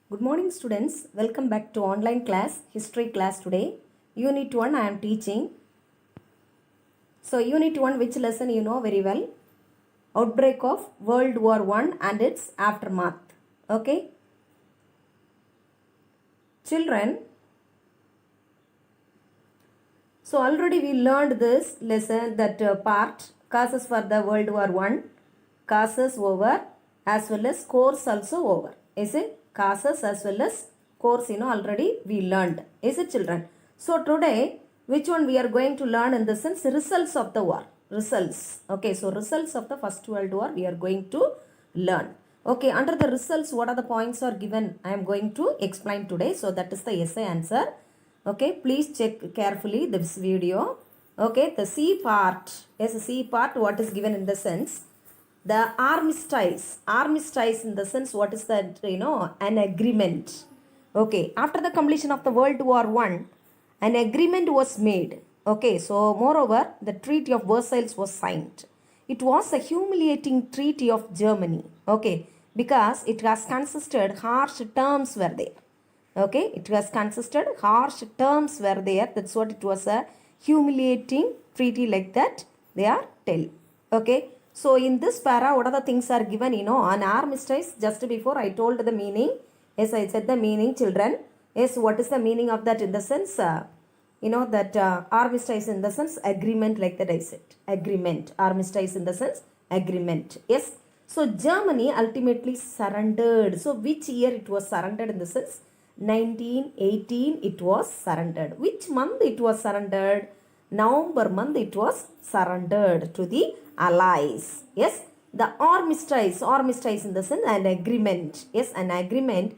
Good morning students, welcome back to online class, history class today. Unit 1 I am teaching. So Unit 1 which lesson you know very well? Outbreak of World War I and its aftermath. Okay? Children, so already we learned this lesson that part causes for the World War I, causes over as well as course also over. Is it? Causes as well as course already we learned. Is it children? So today which one we are going to learn in the sense results of the war. Results. Okay, so results of the First World War we are going to learn. Okay, under the results what are the points are given? I am going to explain today. So that is the essay answer. Okay, please check carefully this video. Okay, the C part. Yes, the C part what is given in the sense the armistice in the sense what is that an agreement. Okay, after the completion of the World War I, an agreement was made. Okay, so moreover the Treaty of Versailles was signed. It was a humiliating treaty of Germany. Okay, because it has consisted harsh terms were there. Okay, it has consisted harsh terms were there. That's what it was, a humiliating treaty like that they are tell. Okay, so in this para what are the things are given on armistice. Just before I told the meaning. Yes, I said the meaning children. Yes, what is the meaning of that in the sense that armistice in the sense agreement like that I said. Agreement. Armistice in the sense agreement. Yes. So Germany ultimately surrendered. So which year it was surrendered in the sense 1918 it was surrendered. Which month it was surrendered? November month it was surrendered to the Allies. Yes, the armistice in the sense an agreement. Yes, an agreement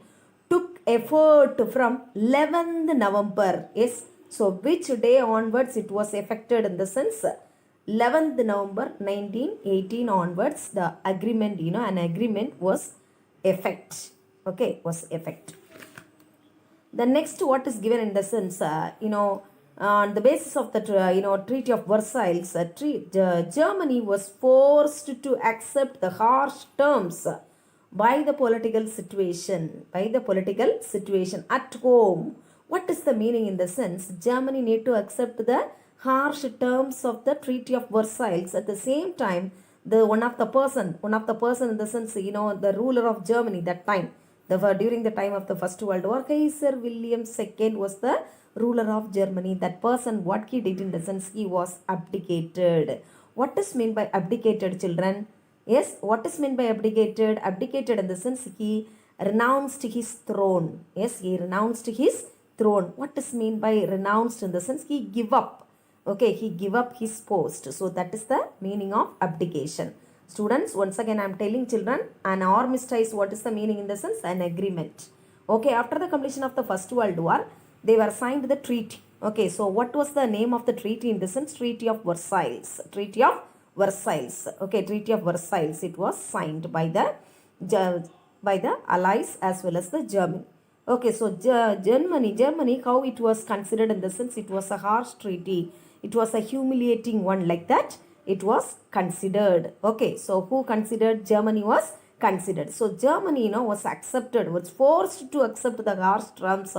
took effort from 11th November. Yes, so which day onwards it was effected in the sense 11th November 1918 onwards the agreement, an agreement was effect. Okay, was effect. The next what is given in the sense, on the basis of the Treaty of Versailles, Germany was forced to accept the harsh terms by the political situation at home. What is the meaning in the sense? Germany need to accept the harsh terms of the Treaty of Versailles. At the same time, the one of the person in the sense, the ruler of Germany that time, during the time of the First World War, Kaiser William II was the ruler of Germany. That person, what he did in the sense, he was abdicated. What is meant by abdicated, children? Yes, what is meant by abdicated? Abdicated in the sense he renounced his throne. Yes, he renounced his throne. What is meant by renounced in the sense he give up. Okay, he give up his post. So that is the meaning of abdication. Students, once again I am telling children, an armistice, what is the meaning in the sense? An agreement. Okay, after the completion of the First World War, they were signed the treaty. Okay, so what was the name of the treaty in the sense? Treaty of Versailles. Treaty of Versailles. Okay, Treaty of Versailles. It was signed by the Allies as well as the Germany. Okay, so Germany, how it was considered in the sense? It was a harsh treaty. It was a humiliating one like that. It was considered. Okay, so who considered? Germany was considered. So Germany, was accepted, was forced to accept the harsh terms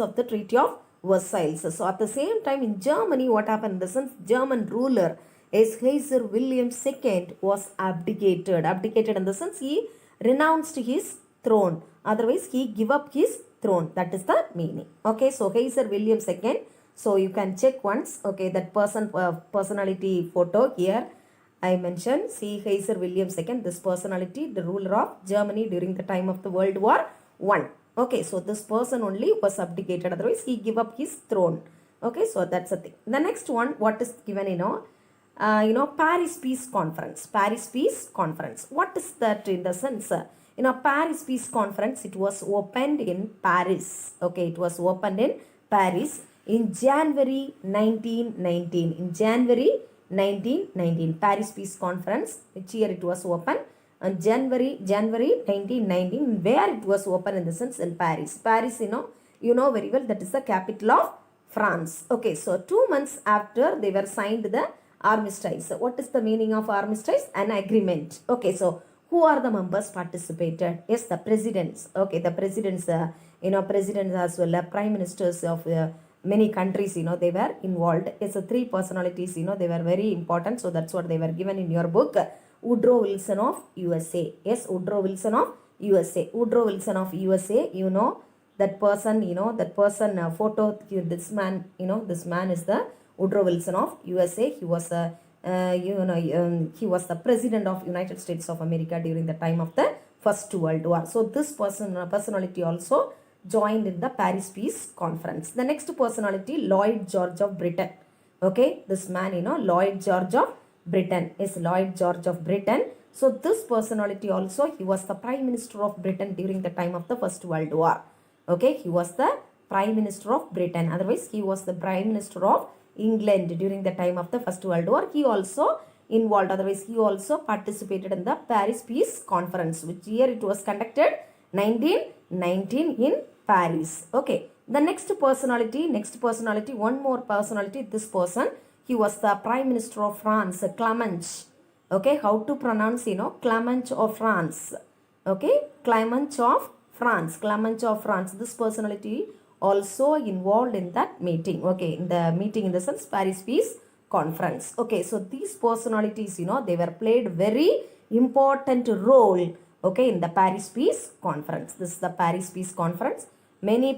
of the Treaty of Versailles. So at the same time in Germany, what happened in the sense? German ruler as Kaiser William II was abdicated. Abdicated in the sense he renounced his throne. Otherwise he give up his throne. That is the meaning. Okay, so Kaiser William II. So you can check once. Okay, that personality photo here I mentioned. See Kaiser William II. This personality, the ruler of Germany during the time of the World War I. Okay, so this person only was abdicated. Otherwise he give up his throne. Okay, so that's the thing. The next one, what is given, Paris Peace Conference. Paris Peace Conference. What is that in the sense? Paris Peace Conference, it was opened in Paris. Okay, it was opened in Paris in January 1919. In January 1919, Paris Peace Conference. Which year it was opened? On January 1919. Where it was opened in the sense? In Paris. Paris, you know very well, that is the capital of France. Okay, so 2 months after they were signed the armistice. What is the meaning of armistice? An agreement. Okay, so Who are the members participated? Yes, the presidents. Okay, the presidents, presidents as well, prime ministers of many countries, they were involved. It's three personalities, they were very important. So that's what they were given in your book. Woodrow Wilson of USA. Yes, Woodrow Wilson of USA. Woodrow Wilson of USA, that person, photo, this man is the Woodrow Wilson of USA. He was a he was the president of United States of America during the time of the First World War. So this personality also joined in the Paris Peace Conference. The next personality, Lloyd George of Britain. Okay, this man, Lloyd George of Britain is Lloyd George of Britain. So this personality also, he was the Prime Minister of Britain during the time of the First World War. Okay, he was the Prime Minister of Britain. Otherwise, he was the Prime Minister of England during the time of the First World War. He also involved, otherwise he also participated in the Paris Peace Conference, which year it was conducted? 1919 in Paris. Okay, the next personality, one more personality, this person, he was the Prime Minister of France, Clement. Okay, how to pronounce, Clement of France. Okay, Clement of France, Clement of France. This personality also involved in that meeting. Okay, in the meeting, in the sense Paris Peace Conference. Okay, so these personalities, they were played very important role, okay, in the Paris Peace Conference. This is the Paris Peace Conference. Many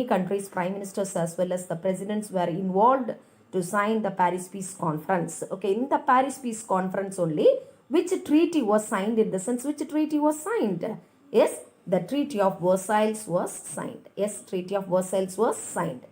countries, prime ministers as well as the presidents were involved to sign the Paris Peace Conference. Okay, in the Paris Peace Conference only, which treaty was signed, in the sense which treaty was signed? Yes, the Treaty of Versailles was signed. Yes, Treaty of Versailles was signed.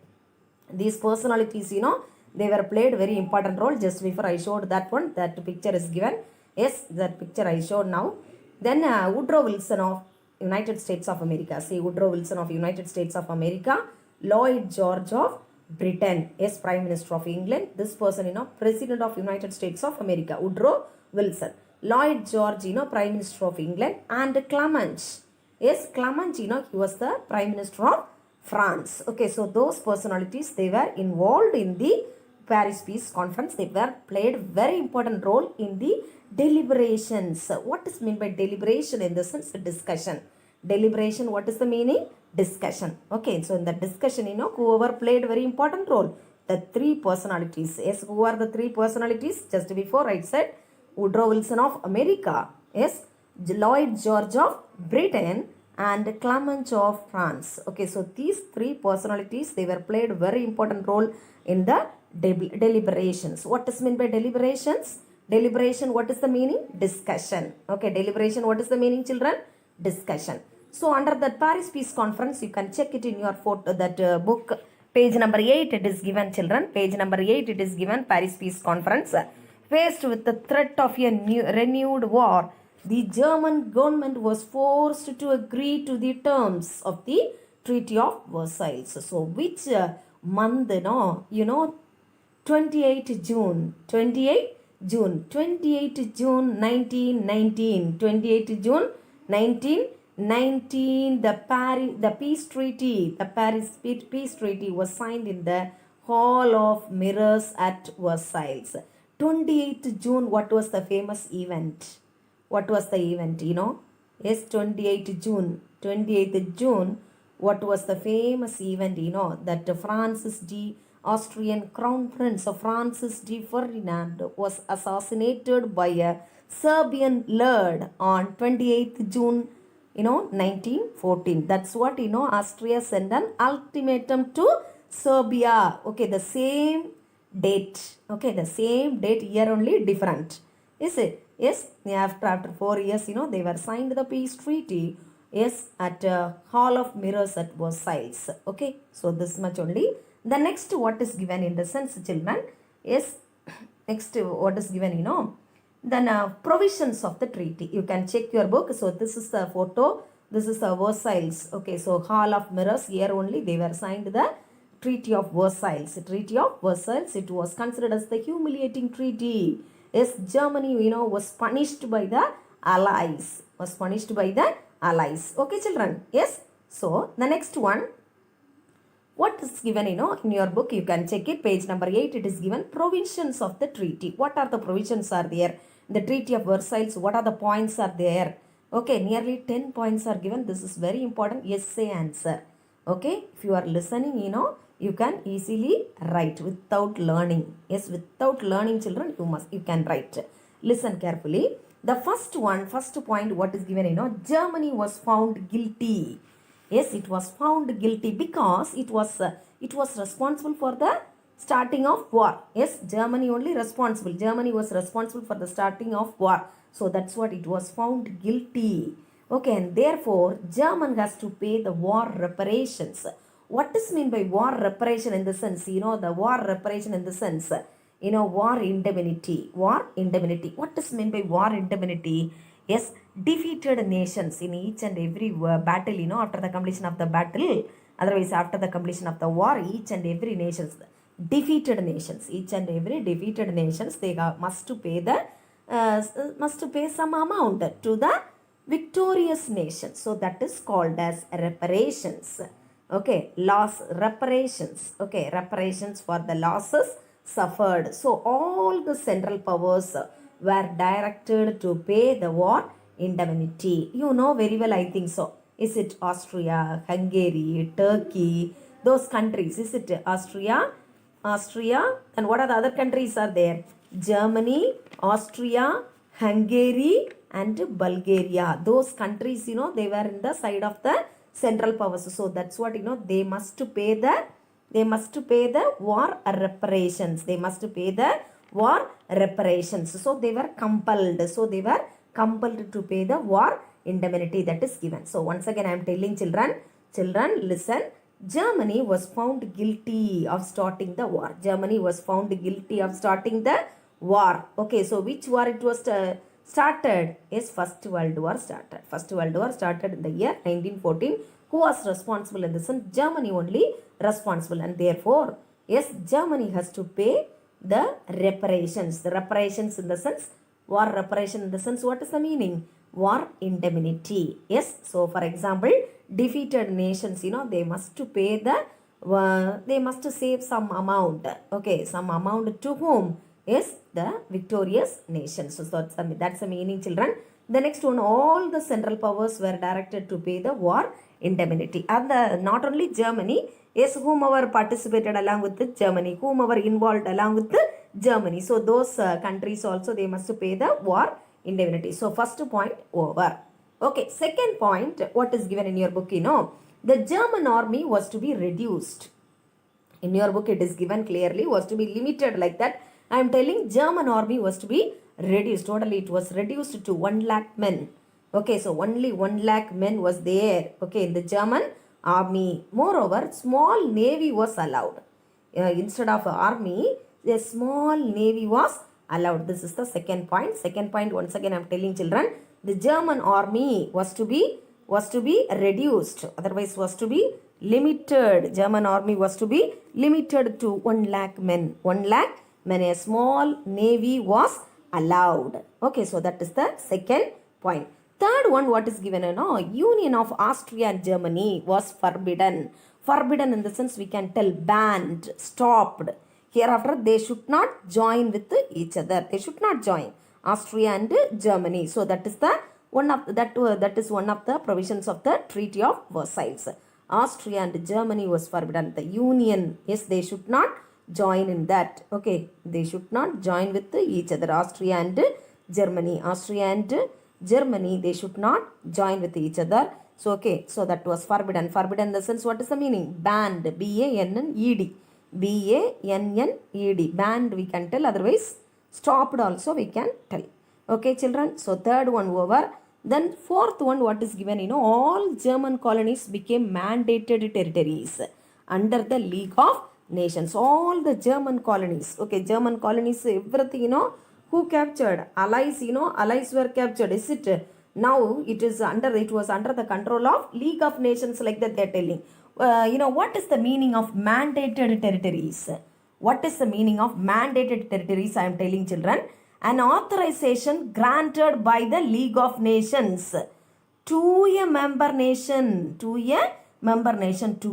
These personalities, they were played very important role. Just before I showed that one, that picture is given. Yes, that picture I showed now. Then Woodrow Wilson of United States of America. See, Woodrow Wilson of United States of America. Lloyd George of Britain. Yes, Prime Minister of England. This person, President of United States of America. Woodrow Wilson. Lloyd George, Prime Minister of England. And Clement. Yes, Clement, he was the Prime Minister of France. Okay, so those personalities, they were involved in the Paris Peace Conference. They were played very important role in the deliberations. What is meant by deliberation? In the sense, discussion. Deliberation, what is the meaning? Discussion. Okay, so in the discussion, whoever played very important role? The three personalities. Yes, who are the three personalities? Just before I said, Woodrow Wilson of America. Yes, Lloyd George of Britain and Clement of France. Okay, so these three personalities, they were played very important role in the deliberations. What is meant by deliberations? Deliberation, what is the meaning? Discussion. Okay, deliberation, what is the meaning, children? Discussion. So under that Paris Peace Conference, you can check it in your photo, that book, page number 8, it is given, children. Page number 8, it is given, Paris Peace Conference. Faced with the threat of a renewed war, the German government was forced to agree to the terms of the Treaty of Versailles. So which month, 28 June 1919, 28 June 1919, the Paris Peace Treaty was signed in the Hall of Mirrors at Versailles. 28th June, what was the famous event? What was the event, Yes, 28th June, what was the famous event, that Francis D. Austrian Crown Prince of Francis D. Ferdinand was assassinated by a Serbian lord on 28th June, 1914. That's what, Austria sent an ultimatum to Serbia. Okay, the same date. Okay, the same date, year only different. Is it? Yes, after 4 years, they were signed the peace treaty. Yes, at Hall of Mirrors at Versailles. Okay, so this much only. The next, what is given in the sense, children? Yes, next, what is given, then provisions of the treaty. You can check your book. So this is the photo. This is the Versailles. Okay, so Hall of Mirrors, here only they were signed the Treaty of Versailles. Treaty of Versailles, it was considered as the humiliating treaty. Yes, Germany, was punished by the Allies. Okay, children. Yes. So, the next one. What is given, in your book, you can check it. Page number 8, it is given provisions of the treaty. What are the provisions are there? the Treaty of Versailles, what are the points are there? Okay, nearly 10 points are given. This is very important. Essay answer. Okay, if you are listening, you can easily write without learning. Yes, without learning, children, you can write. Listen carefully. The first point, what is given, Germany was found guilty. Yes, it was found guilty because it was responsible for the starting of war. Yes, Germany only responsible. Germany was responsible for the starting of war. So that's what it was found guilty. Okay, and therefore German has to pay the war reparations. What is mean by war reparation in the sense? The war reparation in the sense, war indemnity. War indemnity. What is mean by war indemnity? Yes, defeated nations in each and every battle, after the completion of the battle, otherwise after the completion of the war, each and every nations, defeated nations, each and every defeated nations, they must pay some amount to the victorious nation. So that is called as reparations. Okay, reparations. Okay, reparations for the losses suffered. So all the central powers were directed to pay the war indemnity. You know very well, I think so. Is it Austria, Hungary, Turkey, those countries? Is it Austria? And what are the other countries are there? Germany, Austria, Hungary, and Bulgaria. Those countries, they were in the side of the central powers. So that's what, they must pay the war reparations. They must pay the war reparations. So they were compelled. To pay the war indemnity that is given. So once again I am telling children, listen. Germany was found guilty of starting the war. Germany was found guilty of starting the war. Okay, so which war it was started? Yes, First World War started. First World War started in the year 1914. Who was responsible in this? Germany only responsible, and therefore, yes, Germany has to pay the reparations. The reparations in the sense, war reparation in the sense, what is the meaning? War indemnity. Yes, so for example, defeated nations, they must pay they must save some amount. Okay, some amount to whom? Yes, the victorious nations. So that's the meaning, children. The next one, all the central powers were directed to pay the war indemnity. And not only Germany, yes, whomever participated along with Germany, whomever involved along with Germany. So those countries also, they must pay the war indemnity. So first point over. Okay, second point, what is given in your book, the German army was to be reduced. In your book it is given clearly, was to be limited like that. I am telling German army was to be reduced. Totally it was reduced to 1 lakh men. Okay, so only 1 lakh men was there. Okay, in the German army. Moreover, small navy was allowed. Instead of army, a small navy was allowed. This is the second point. Second point, once again I am telling children, the German army was to be reduced, otherwise was to be limited. German army was to be limited to 1 lakh men. 1 lakh men, a small navy was allowed. Okay, so that is the second point. Third one, what is given, union of Austria and Germany was forbidden. Forbidden in the sense we can tell banned, stopped. Hereafter they should not join with each other. They should not join Austria and Germany. So that is one of the provisions of the Treaty of Versailles. Austria and Germany was forbidden. The union, yes, they should not join in that. Okay, they should not join with each other. Austria and Germany, they should not join with each other. So okay, so that was forbidden. Forbidden in the sense, what is the meaning? Banned, B-A-N-N-E-D. B-A-N-N-E-D. Banned we can tell, otherwise stopped also we can tell. Okay, children. So third one over. Then fourth one, what is given, all German colonies became mandated territories under the League of Nations. All the German colonies. Okay, German colonies, everything, who captured? Allies, allies were captured. Is it? Now it was under the control of League of Nations, like that they are telling. What is the meaning of mandated territories? What is the meaning of mandated territories? I am telling children. An authorization granted by the League of Nations to a member nation, to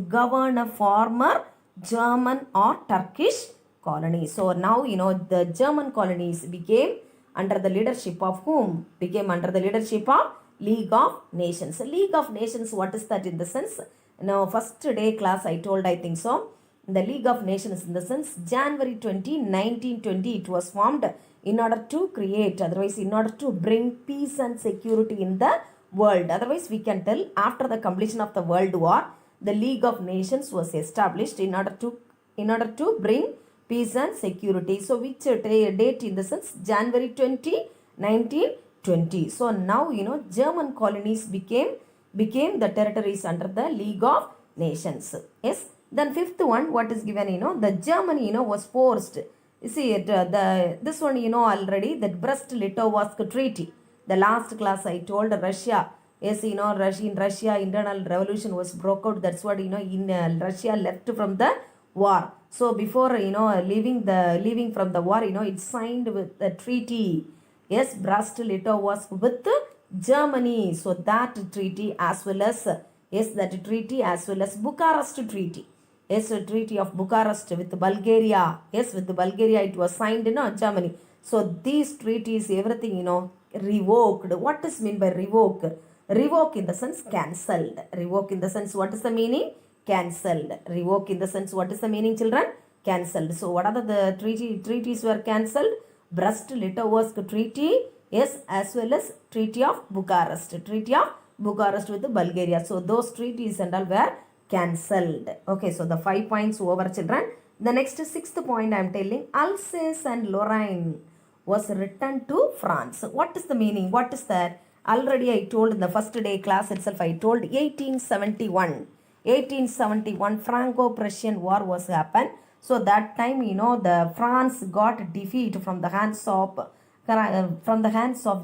govern a former German or Turkish colony. So now, the German colonies became under the leadership of whom? Became under the leadership of League of Nations. League of Nations, what is that in the sense? Now, first day class I told, I think so. The League of Nations in the sense, January 20, 1920, it was formed in order to create, otherwise in order to bring peace and security in the world. Otherwise, we can tell after the completion of the World War, the League of Nations was established in order to bring peace and security. So, which date in the sense? January 20, 1920. So, now, German colonies became the territories under the League of Nations. Yes. Then fifth one, what is given, the Germany, was forced. You see it, this one, already, that Brest-Litovsk Treaty. The last class I told Russia. Yes, in Russia, internal revolution was broke out. That's what, Russia left from the war. So before, leaving from the war, it signed with the treaty. Yes, Brest-Litovsk with Germany. So that treaty as well as, Bucharest Treaty. Yes, the Treaty of Bucharest with Bulgaria. Yes, with Bulgaria it was signed in Germany. So these treaties, everything, revoked. What is meant by revoke? Revoke in the sense cancelled. Revoke in the sense, what is the meaning? Cancelled. Revoke in the sense, what is the meaning, children? Cancelled. So what are the treaties were cancelled? Brest-Litovsk Treaty, yes, as well as Treaty of Bucharest. Treaty of Bucharest with Bulgaria. So those treaties and all were cancelled. Okay, so the 5 points over, children. The next sixth point I am telling, Alsace and Lorraine was returned to France. What is the meaning? What is that? Already I told in the first day class itself, I told 1871 Franco-Prussian War was happened. So that time, the France got defeat from the hands of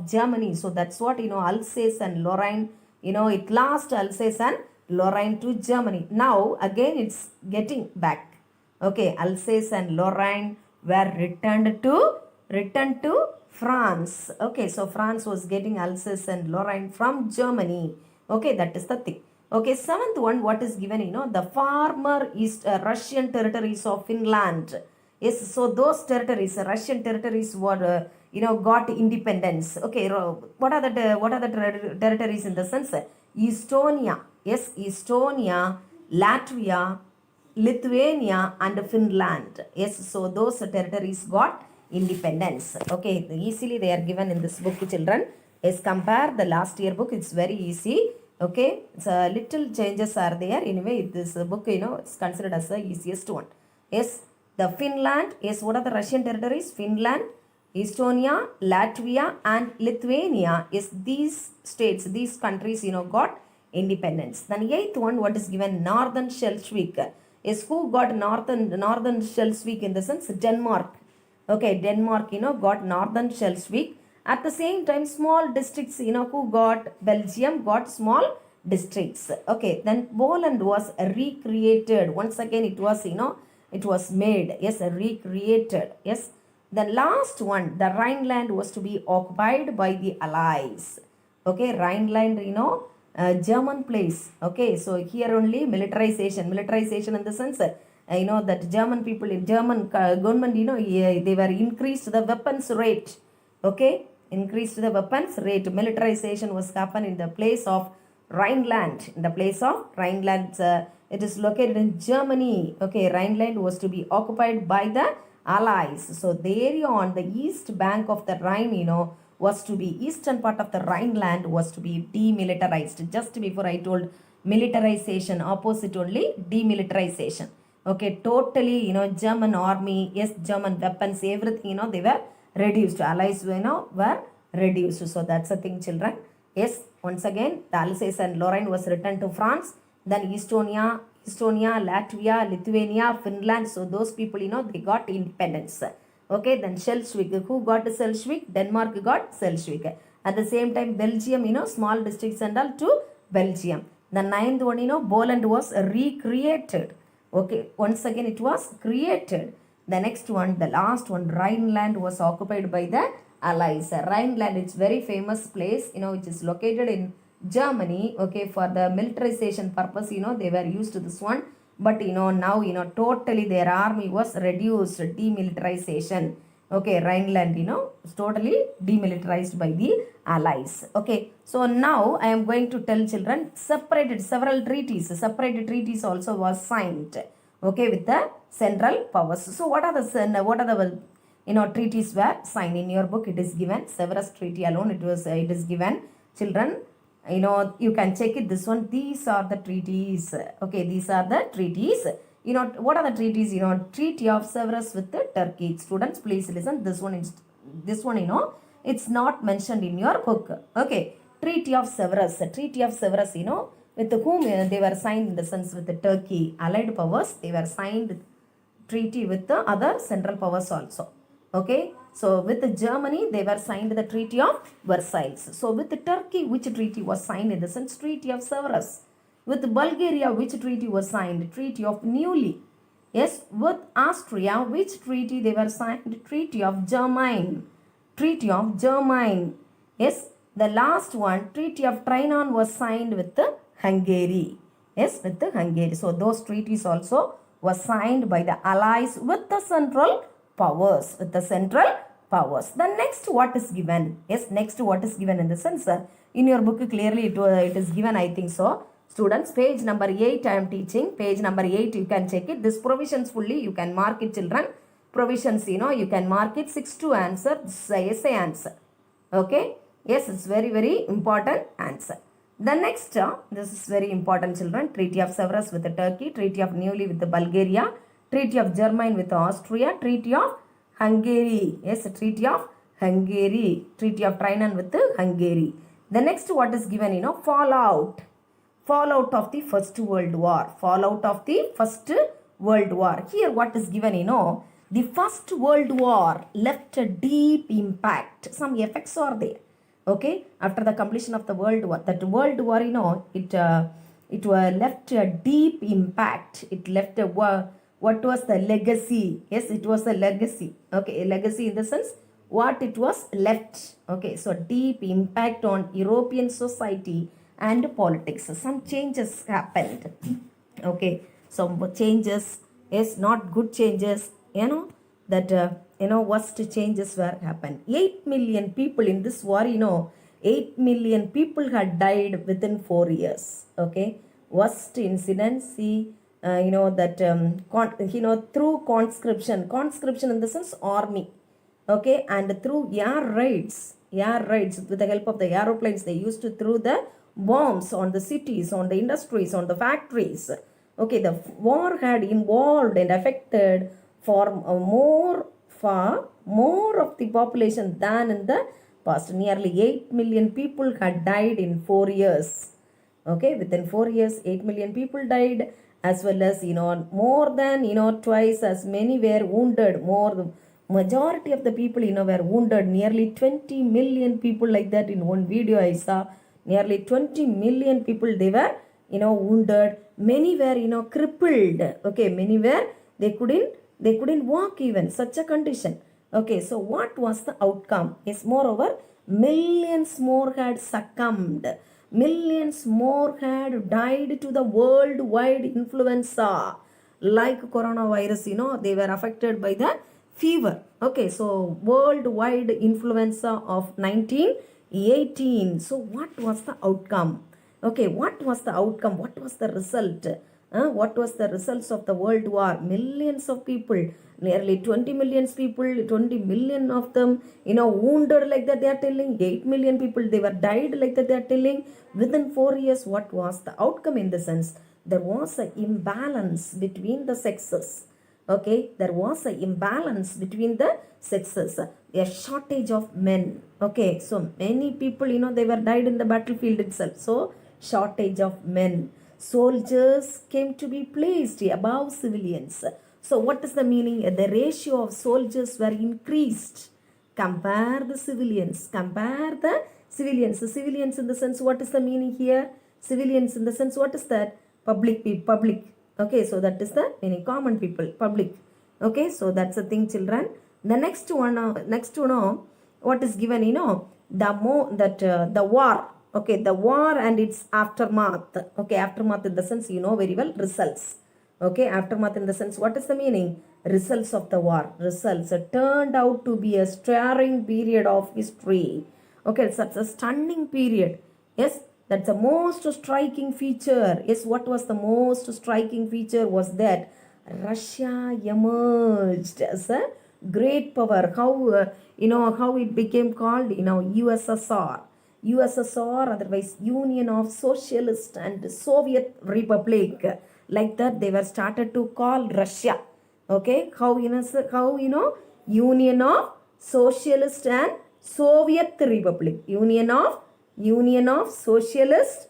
Germany. So that's what, Alsace and Lorraine, it lost Alsace and Lorraine to Germany. Now again it's getting back. Okay, Alsace and Lorraine were returned to France. Okay, so France was getting Alsace and Lorraine from Germany. Okay, that is the thing. Okay, seventh one, what is given, the former East Russian territories of Finland. Yes, so those territories, Russian territories were, got independence. Okay, what are the territories in the sense? Estonia. Yes, Estonia, Latvia, Lithuania and Finland. Yes, so those territories got independence. Okay, easily they are given in this book, children. Yes, compare the last year book, it's very easy. Okay, so little changes are there. Anyway, this book, it's considered as the easiest one. Yes, the Finland, yes, what are the Russian territories? Finland, Estonia, Latvia and Lithuania. Yes, these states, these countries, got independence. Then eighth one, what is given? Northern Schleswig. Yes, who got northern Schleswig in the sense? Denmark. Okay, Denmark, got northern Schleswig. At the same time, small districts, who got? Belgium got small districts. Okay, then Poland was recreated. Once again, it was, it was made. Yes, recreated. Yes. The last one, the Rhineland was to be occupied by the Allies. Okay, Rhineland, German place. Okay, so here only militarization in the sense, that German people in German government, they were increased the weapons rate. Okay, increased the weapons rate. Militarization was happened in the place of Rhineland. In the place of Rhineland, it is located in Germany. Okay, Rhineland was to be occupied by the Allies. So the area on the east bank of the Rhine, was to be, eastern part of the Rhineland was to be demilitarized. Just before I told militarization, opposite only demilitarization. Okay, totally, German army, yes, German weapons, everything, they were reduced. Allies, were reduced. So that's the thing, children. Yes, once again, the Alsace and Lorraine was returned to France. Then Estonia, Latvia, Lithuania, Finland. So those people, they got independence. Okay, then Schleswig. Who got Schleswig? Denmark got Schleswig. At the same time, Belgium, small districts and all to Belgium. The ninth one, Poland was recreated. Okay, once again it was created. The next one, the last one, Rhineland was occupied by the Allies. Rhineland, it's very famous place, which is located in Germany. Okay, for the militarization purpose, they were used to this one. But, now, totally their army was reduced, demilitarization. Okay, Rhineland, is totally demilitarized by the Allies. Okay, so now I am going to tell children several treaties. Separate treaties also was signed. Okay, with the central powers. So what are the treaties were signed in your book? It is given Severus Treaty alone. It is given children. You can check it. This one. These are the treaties. Okay, these are the treaties. What are the treaties? Treaty of Severus with the Turkey. Students, please listen. This one, it's not mentioned in your book. Okay, Treaty of Severus. Treaty of Severus, with whom they were signed in the sense with the Turkey. Allied powers, they were signed treaty with the other central powers also. Okay, so with Germany, they were signed the Treaty of Versailles. So with Turkey, which treaty was signed in the sense? Treaty of Severus. With Bulgaria, which treaty was signed? Treaty of Neuilly. Yes, with Austria, which treaty they were signed? Treaty of Germane. Treaty of Germane. Yes, the last one, Treaty of Trianon, was signed with the Hungary. Yes, with the Hungary. So those treaties also were signed by the Allies with the central powers. With the central powers. The next, what is given? Yes, next what is given in the sense? In your book, clearly it is given, I think so. Students, page number 8 I am teaching. Page number 8, you can check it. This provisions fully, you can mark it, children. Provisions, you can mark it. 6 to answer. This is a essay answer. Okay. Yes, it's very, very important answer. The next, this is very important, children. Treaty of Severus with the Turkey. Treaty of Neuilly with the Bulgaria. Treaty of Germane with Austria. Treaty of Hungary. Yes, Treaty of Hungary. Treaty of Trianon with the Hungary. The next, what is given, fallout. Fallout of the First World War. Fallout of the First World War. Here what is given, the First World War left a deep impact. Some effects are there. Okay, after the completion of the World War. That World War, it left a deep impact. It left a, what was the legacy? Yes, it was a legacy. Okay, a legacy in the sense, what it was left. Okay, so deep impact on European society and politics. Some changes happened. Okay, some changes, yes, not good changes, that worst changes were happened. 8 million people in this war, 8 million people had died within 4 years. Okay, worst incident. See, through conscription in the sense army. Okay, and through air raids with the help of the aeroplanes, they used to throw the bombs on the cities, on the industries, on the factories. Okay, the war had involved and affected far more of the population than in the past. Nearly 8 million people had died in 4 years. Okay, within 4 years, 8 million people died, as well as, more than, twice as many were wounded. Majority of the people, were wounded. Nearly 20 million people, like that in one video I saw. Nearly 20 million people, they were, wounded. Many were, crippled. Okay, many were, they couldn't walk even, such a condition. Okay, so what was the outcome? Yes, moreover, millions more had succumbed. Millions more had died to the worldwide influenza. Like coronavirus, they were affected by the fever. Okay, so worldwide influenza of 1918. So what was the outcome? Okay, what was the outcome? What was the result? What was the results of the World War? Millions of people, nearly 20 million people, 20 million of them, wounded, like that they are telling. 8 million people, they were died, like that they are telling. Within 4 years, what was the outcome in the sense? There was an imbalance between the sexes. Okay, there was an imbalance between the sexes. A shortage of men. Okay, so many people, they were died in the battlefield itself. So, shortage of men. Soldiers came to be placed above civilians. So what is the meaning? The ratio of soldiers were increased. Compare the civilians. The civilians in the sense, what is the meaning here? Civilians in the sense, what is that? Public. Okay, so that is the meaning. Common people, public. Okay, so that's the thing, children. The next one, what is given, the war. Okay, the war and its aftermath. Okay, aftermath in the sense, very well, results. Okay, aftermath in the sense, what is the meaning? results of the war. Results turned out to be a stirring period of history. Okay, such a stunning period. Yes, that's the most striking feature. Yes, what was the most striking feature was that Russia emerged as a great power. How it became called, USSR. USSR, otherwise Union of Socialist and Soviet Republic. Like that, they were started to call Russia. Okay, how Union of Socialist and Soviet Republic. Union of Socialist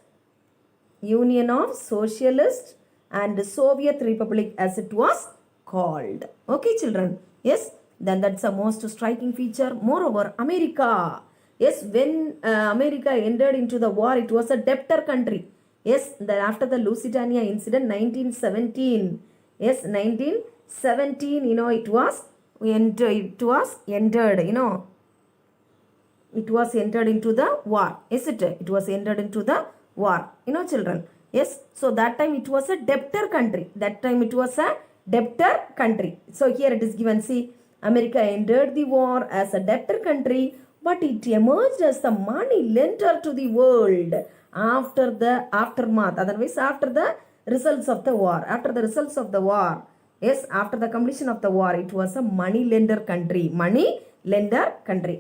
and Soviet Republic as it was called. Okay, children. Yes, then that's the most striking feature. Moreover, America. Yes, when America entered into the war, it was a debtor country. Yes, after the Lusitania incident, 1917. Yes, 1917, it was entered, it was entered into the war. Is it? It was entered into the war. Children. Yes. So that time it was a debtor country. So here it is given. See, America entered the war as a debtor country, but it emerged as the money lender to the world after the aftermath. Otherwise, after the results of the war. After the results of the war. Yes, after the completion of the war, it was a money lender country.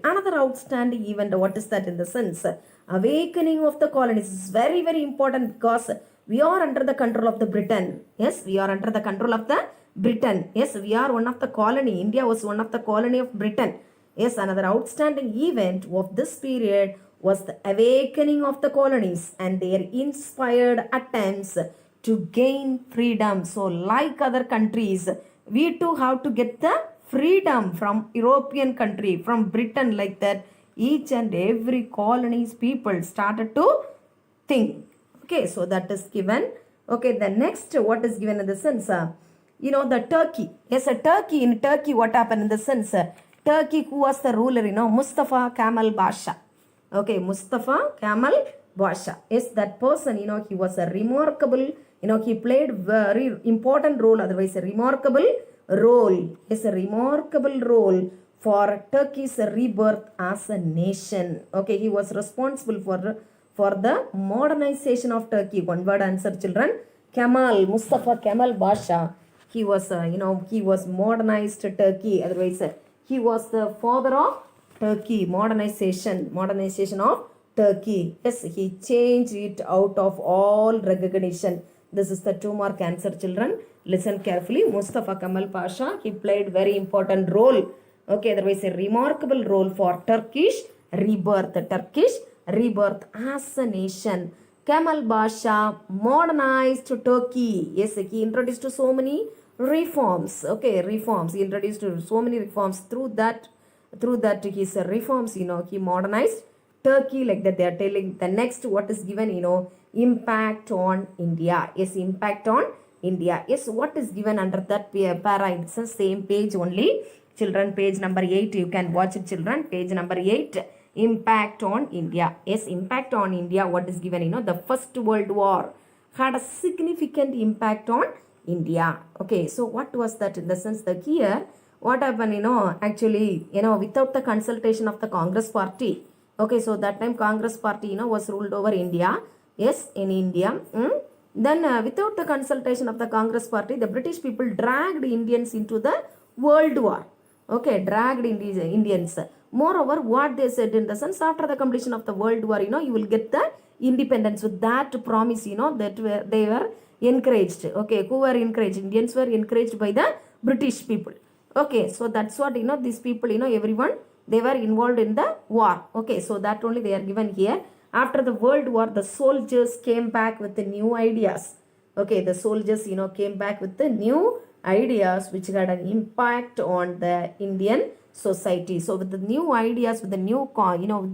Another outstanding event, what is that in the sense? Awakening of the colonies is very, very important because we are under the control of the Britain. Yes, we are under the control of the Britain. Yes, we are one of the colony. India was one of the colony of Britain. Yes, another outstanding event of this period was the awakening of the colonies and their inspired attempts to gain freedom. So like other countries, we too have to get the freedom from European country, from Britain, like that. Each and every colony's people started to think. Okay, so that is given. Okay, the next, what is given in the sense? The Turkey. Yes, in Turkey, what happened in the sense? Turkey, who was the ruler? Mustafa Kemal Pasha. Okay, Mustafa Kemal Pasha. Yes, that person, he was a remarkable, he played very important role, otherwise a remarkable role. Yes, a remarkable role for Turkey's rebirth as a nation. Okay, he was responsible for the modernization of Turkey. One word answer, children. Mustafa Kemal Pasha. He was, he was modernized Turkey. Otherwise, he was the father of Turkey, modernization of Turkey. Yes, he changed it out of all recognition. This is the 2-mark answer, children. Listen carefully. Mustafa Kemal Pasha, he played very important role. Okay, otherwise a remarkable role for Turkish rebirth as a nation. Kemal Pasha modernized Turkey. Yes, he introduced so many reforms. Okay, reforms. He introduced so many reforms. Through that his reforms, he modernized Turkey, like that they are telling. The next, what is given, impact on India. Yes, impact on India. Yes, what is given under that para? It's the same page only. Children, page number 8. You can watch it, children. Page number 8. Impact on India. Yes, impact on India. What is given? The First World War had a significant impact on India. Okay, so what was that in the sense that here, what happened, actually, without the consultation of the Congress party. Okay, so that time Congress party, was ruled over India. Yes, in India. Then without the consultation of the Congress party, the British people dragged Indians into the World War. Okay, dragged Indians. Moreover, what they said in the sense, after the completion of the World War, you will get the independence. With that promise, that they were encouraged. Okay, who were encouraged? Indians were encouraged by the British people. Okay, so that's what, these people, everyone, they were involved in the war. Okay, so that only they are given here. After the World War, the soldiers came back with the new ideas. Okay, the soldiers, came back with the new ideas which had an impact on the Indian society. So with the new ideas, with the new,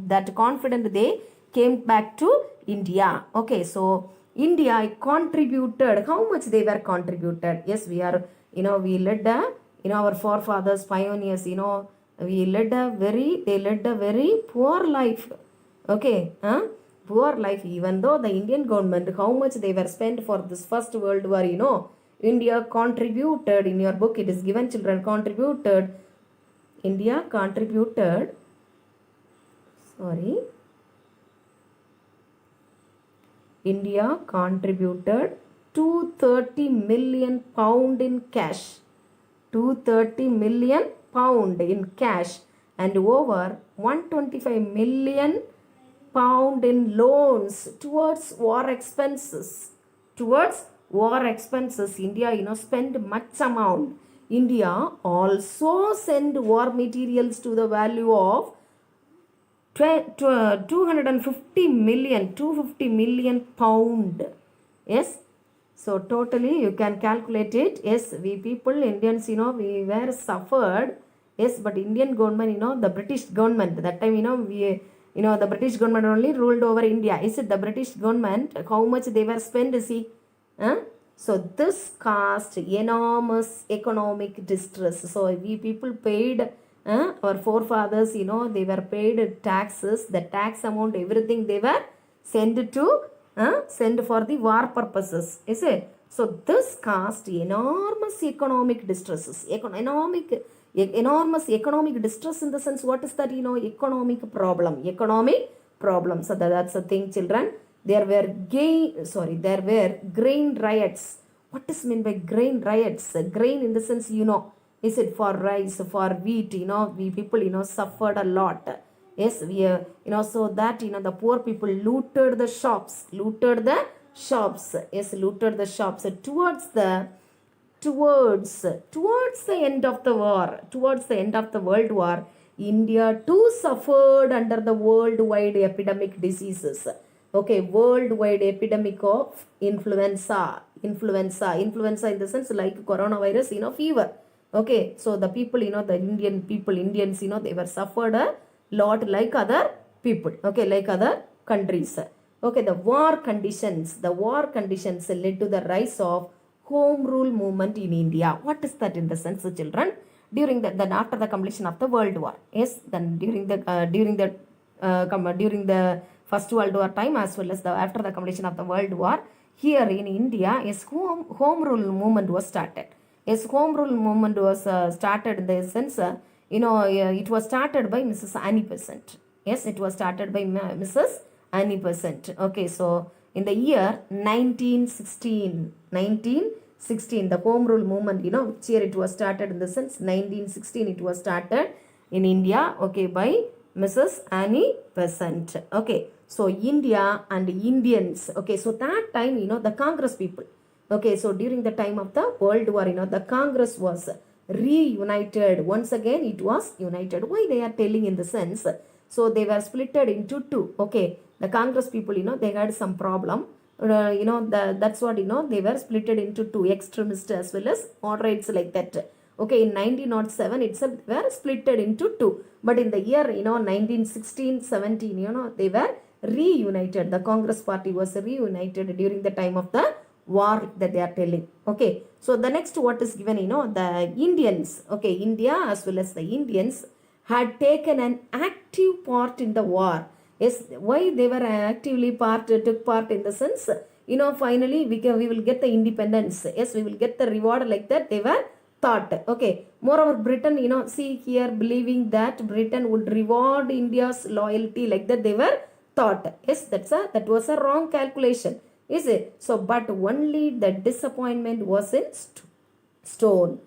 that confident, they came back to India. Okay, so India contributed. How much they were contributed? Yes, we are, we led a, our forefathers, pioneers, they led a very poor life. Okay, poor life. Even though the Indian government, how much they were spent for this First World War, India contributed, in your book it is given children, contributed, India contributed, India contributed 230 million pound in cash, 230 million pound in cash, and over 125 million pound in loans towards war expenses. Towards war expenses, India, spend much amount. India also send war materials to the value of 250 million pound. Yes. So totally you can calculate it. Yes, we people, Indians, we were suffered. Yes, but Indian government, the British government, that time, we, the British government only ruled over India. Is it the British government, how much they were spent, see? So this caused enormous economic distress. So we people paid, our forefathers, they were paid taxes, the tax amount, everything they were sent for the war purposes. Is it? So this caused enormous economic distresses. Enormous economic distress in the sense, what is that? Economic problem. So that's the thing, children. There were grain riots. What is meant by grain riots? Grain in the sense, is it for rice, for wheat? We people, suffered a lot. Yes, we, so that, the poor people looted the shops. Yes, looted the shops towards the end of the war, towards the end of the World War. India too suffered under the worldwide epidemic diseases. Okay, worldwide epidemic of influenza in the sense like coronavirus, fever. Okay, so the people, the Indians, they were suffered a lot like other people. Okay, like other countries. Okay, the war conditions led to the rise of home rule movement in India. What is that in the sense, children? Then after the completion of the World War. Yes, then during the First World War time, as well as after the completion of the World War, here in India, yes, home rule movement was started. Yes, home rule movement was started in the sense, it was started by Mrs. Annie Besant. Yes, it was started by Mrs. Annie Besant. Okay, so in the year 1916, the home rule movement, which year it was started in the sense, 1916 it was started in India, okay, by Mrs. Annie Besant. Okay, so India and Indians, okay, so that time, the Congress people, okay, so during the time of the World War, the Congress was reunited. Once again, it was united. Why they are telling in the sense, so they were splitted into two. Okay, the Congress people, they had some problem. That's what, they were splitted into two, extremists as well as moderates, like that. Okay, in 1907 itself, they were splitted into two. But in the year, 1916-17, they were reunited. The Congress party was reunited during the time of the war that they are telling. Okay, so the next what is given, the Indians, okay, India as well as the Indians had taken an active part in the war. Yes, why they were took part in the sense, finally we will get the independence. Yes, we will get the reward, like that they were thought. Okay, moreover Britain, see here, believing that Britain would reward India's loyalty, like that they were thought. Yes, that was a wrong calculation. Is it? So, but only the disappointment was in store.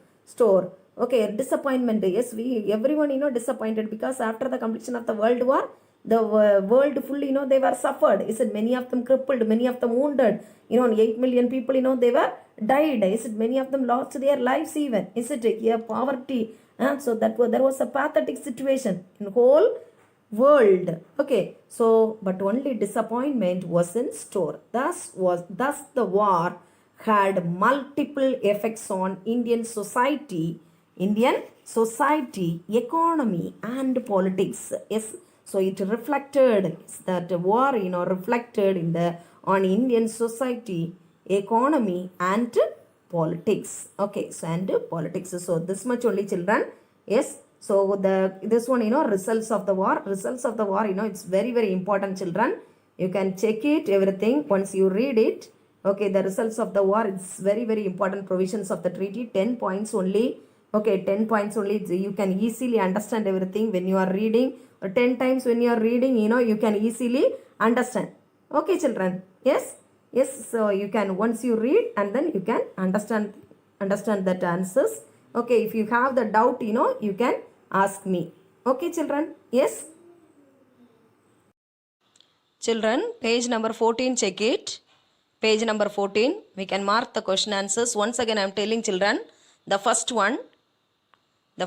Okay, disappointment. Yes, everyone, disappointed, because after the completion of the World War, the world fully, they were suffered. Is it? Many of them crippled, many of them wounded. 8 million people, they were died. Is it? Many of them lost their lives even. Is it? Yeah, poverty. So there was a pathetic situation in whole world. Okay, so but only disappointment was in store. Thus the war had multiple effects on Indian society, economy and politics. Yes, so it reflected that war, reflected on Indian society, economy and politics. Okay, so and politics. So this much only, children. Yes. So this one, results of the war, it's very, very important, children. You can check it, everything. Once you read it, Okay, the results of the war, it's very, very important provisions of the treaty. 10 points only. Okay, 10 points only. You can easily understand everything when you are reading. 10 times when you are reading, you can easily understand. Okay, children. Yes? Yes, so you can, once you read and then you can understand that answers. Okay, if you have the doubt, you can ask me. Okay, children. Yes? Children, page number 14, check it. Page number 14, we can mark the question answers. Once again, I am telling children, the first one I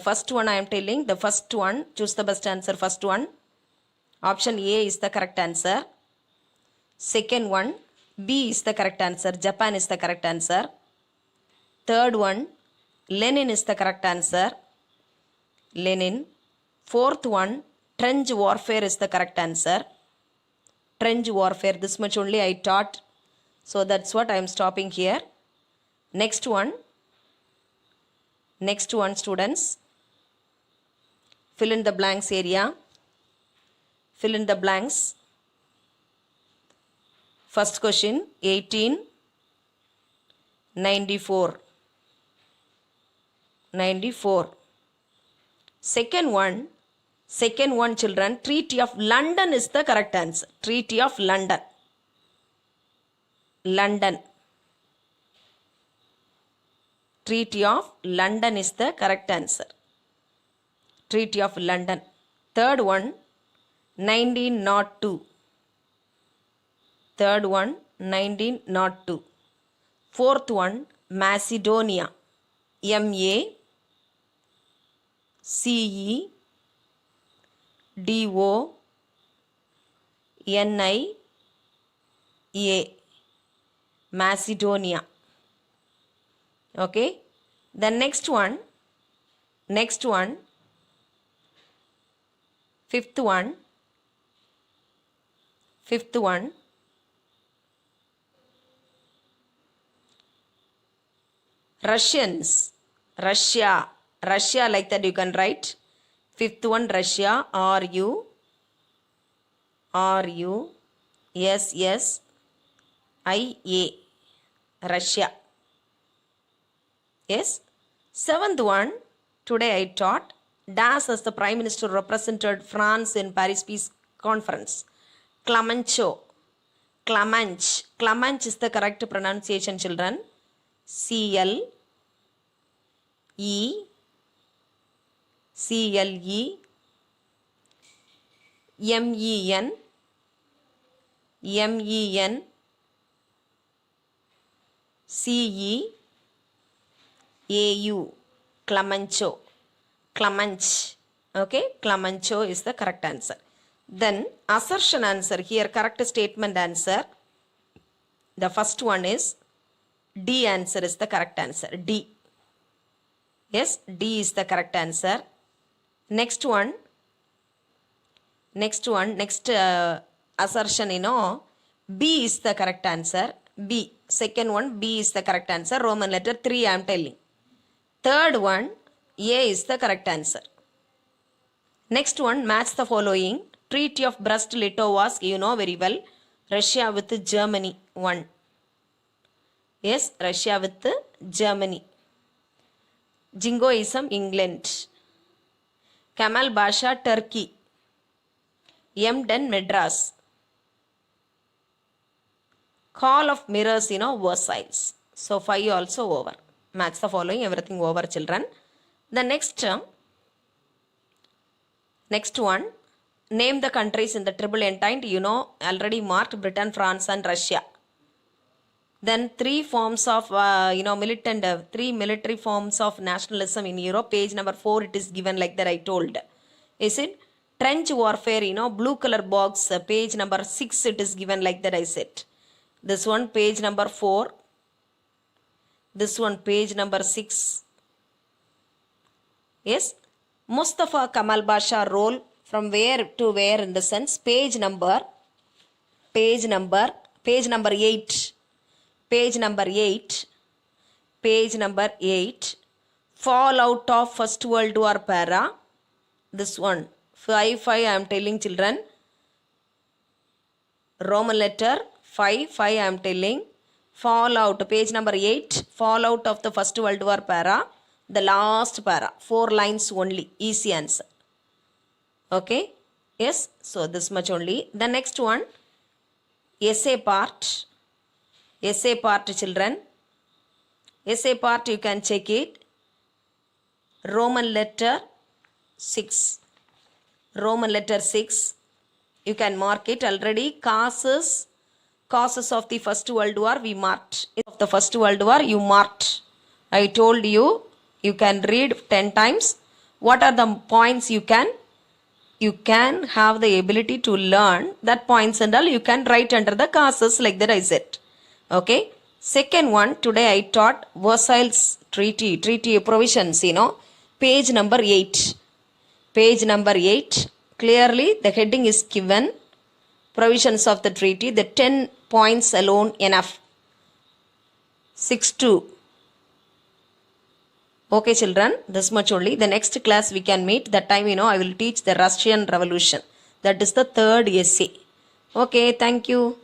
am telling, the first one, choose the best answer, first one. Option A is the correct answer. Second one, B is the correct answer, Japan is the correct answer. Third one, Lenin is the correct answer, Lenin. Fourth one, trench warfare is the correct answer. Trench warfare, this much only I taught. So that's what I am stopping here. Next one students, fill in the blanks area. Fill in the blanks. First question, 1894. Second one children, Treaty of London is the correct answer. Treaty of London. Treaty of London is the correct answer. Treaty of London. Third one, 1902. Third one, 1902. Fourth one, Macedonia. Macedonia. Macedonia. Okay. The next one, fifth one, Russians. Russia, like that you can write. Fifth one, Russia, RUSSIA, Russia. Yes. Seventh one, today I taught, Das as the Prime Minister represented France in Paris Peace Conference. Clemenceau. Clemenceau is the correct pronunciation, children. CLEMENCE. Clemenceau. Okay, Clemenceau is the correct answer. Then assertion answer here, correct statement answer. The first one is D answer is the correct answer. D. Yes, D is the correct answer. Next assertion, B is the correct answer. B. Second one, B is the correct answer. Roman letter 3 I am telling. Third one, A is the correct answer. Next one, match the following. Treaty of Brest-Litovsk, you know very well. Russia with Germany, 1. Yes, Russia with Germany. Jingoism, England. Kamal Basha, Turkey. Emden, Madras. Call of Mirrors, Versailles. So 5 also over. Match the following, everything over, children. The next one, name the countries in the Triple Entente. Already marked Britain, France and Russia. Then 3 forms of, militant, 3 military forms of nationalism in Europe. Page number 4, it is given like that I told. Is it? Trench warfare, blue color box, page number 6, it is given like that I said. This one, page number 4. This one, page number 6. Yes. Mustafa Kamal Basha role from where to where in the sense. Page number 8. Page number 8. Fallout of First World War para. This one. 5 I am telling, children. Roman letter 5 I am telling. Fallout, page number 8, fallout of the First World War para, the last para, 4 lines only, easy answer. Okay, yes, so this much only. The next one, essay part children, essay part you can check it. Roman letter 6, you can mark it already. Causes of the First World War we marked. Of the First World War you marked. I told you, you can read 10 times. What are the points you can have the ability to learn that points and all you can write under the causes, like that I said. Okay. Second one, today I taught Versailles treaty provisions, page number 8. Page number 8, clearly the heading is given, provisions of the treaty, the 10 points alone enough. 6-2. Okay children, this much only. The next class we can meet. That time I will teach the Russian Revolution. That is the third essay. Okay, thank you.